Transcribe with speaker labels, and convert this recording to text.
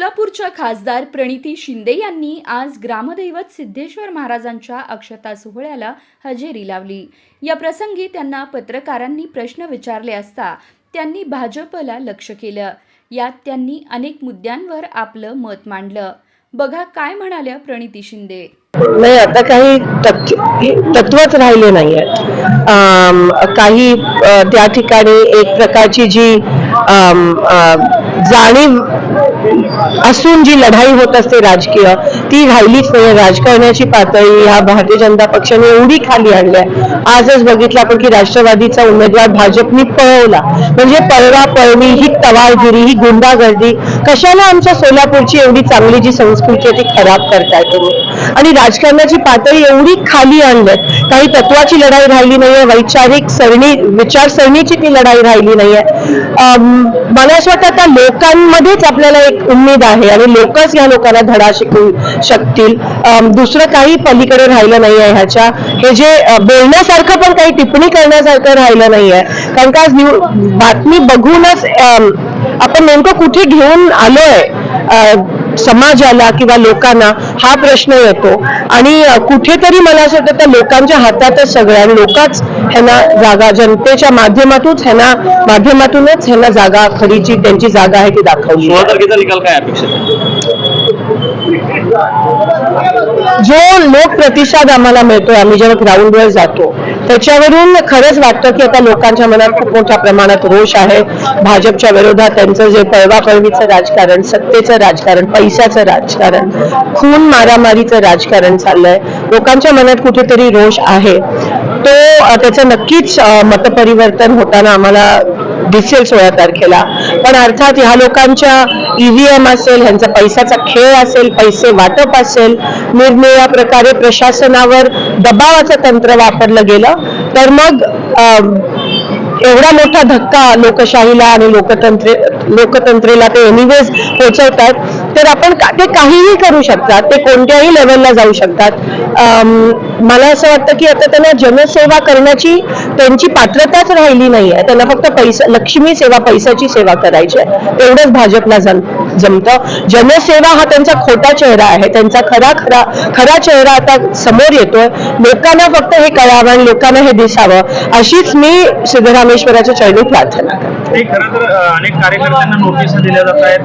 Speaker 1: सोलापूरच्या खासदार प्रणिती शिंदे यांनी आज ग्रामदैवत सिद्धेश्वर महाराजांच्या अक्षता सोहळ्याला हजेरी लावली। या प्रसंगी त्यांना पत्रकारांनी प्रश्न विचारले असता त्यांनी भाजपला लक्ष केलं। यात त्यांनी अनेक मुद्द्यांवर आपलं मत मांडलं। बघा काय म्हणाल्या प्रणिती शिंदे।
Speaker 2: नाही, आता काही तत्वच राहिले नाही आहेत। काही त्या ठिकाणी एक प्रकारची जी जाणीव असून जी लढाई होत असते राजकीय, ती राहिलीच नाही। राजकारणाची पातळी ह्या भारतीय जनता पक्षाने एवढी खाली आणली आहे। आजच बघितलं आपण की राष्ट्रवादीचा उमेदवार भाजपने पळवला, म्हणजे पळवापळवी, ही तवाळगिरी, ही गुंडागर्दी कशाला आमच्या सोलापूरची एवढी चांगली जी संस्कृती आहे ती खराब करताय तुम्ही। आणि राजकारणाची पातळी एवढी खाली आणल्यात, काही तत्वाची लढाई राहिली नाहीये, वैचारिक विचारसरणीची ती लढाई राहिली नाहीये। मला असं वाटतं आता लोकांमध्येच आपल्याला एक उमेद आहे आणि लोकच या लोकांना धडा शिकवू शकतील। दुसरं काही पलीकडे राहिलं नाही आहे ह्याच्या। हे जे बोलण्यासारखं पण काही टिप्पणी करण्यासारखं राहिलं नाही आहे, कारण का बातमी बघूनच आपण नेमकं कुठे घेऊन आलोय समाजाला किंवा लोकांना हा प्रश्न येतो। आणि कुठेतरी मला असं वाटतं त्या लोकांच्या हातातच सगळ्या लोकच ह्यांना जागा, जनतेच्या माध्यमातूनच ह्यांना जागा, खरी जी त्यांची जागा आहे ती दाखवली।
Speaker 3: 16 तारखेचा निकाल काय अपेक्षित आहे?
Speaker 2: जो लोक प्रतिसाद आम्हाला मिळतोय, आम्ही जेव्हा ग्राउंडवर जातो त्याच्यावरून खरंच वाटतं की आता लोकांच्या मनात खूप मोठ्या प्रमाणात रोष आहे भाजपच्या विरोधात। त्यांचं जे पळवापळवीचं राजकारण, सत्तेचं राजकारण, पैशाचं राजकारण, खून मारामारीचं राजकारण चाललंय, लोकांच्या मनात कुठेतरी रोष आहे। त्याचं नक्कीच मतपरिवर्तन होताना आम्हाला दिसेल 16 तारखेला। पण अर्थात ह्या लोकांच्या EVM असेल, ह्यांचा पैशाचा खेळ असेल, पैसे वाटप असेल, निरनिराळ्या प्रकारे प्रशासनावर दबावाचं तंत्र वापरलं गेलं तर मग एवढा मोठा धक्का लोकशाहीला आणि लोकतंत्रेला ते एनिवेज पोहोचवतात, तर आपण ते काहीही करू शकतात, ते कोणत्याही लेवलला जाऊ शकतात। मला असं वाटतं की आता त्यांना जनसेवा करण्याची त्यांची पात्रताच राहिली नाही आहे। त्यांना फक्त लक्ष्मी सेवा, पैशाची सेवा करायची आहे, एवढंच भाजपला जमतं। जनसेवा हा त्यांचा खोटा चेहरा आहे, त्यांचा खरा चेहरा आता समोर येतोय। लोकांना फक्त हे कळावं आणि लोकांना हे दिसावं, अशीच मी सिद्धरामेश्वराच्या चरणी प्रार्थना करते।
Speaker 3: खरं तर अनेक कार्यकर्त्यांना नोटीस दिल्या जात आहेत।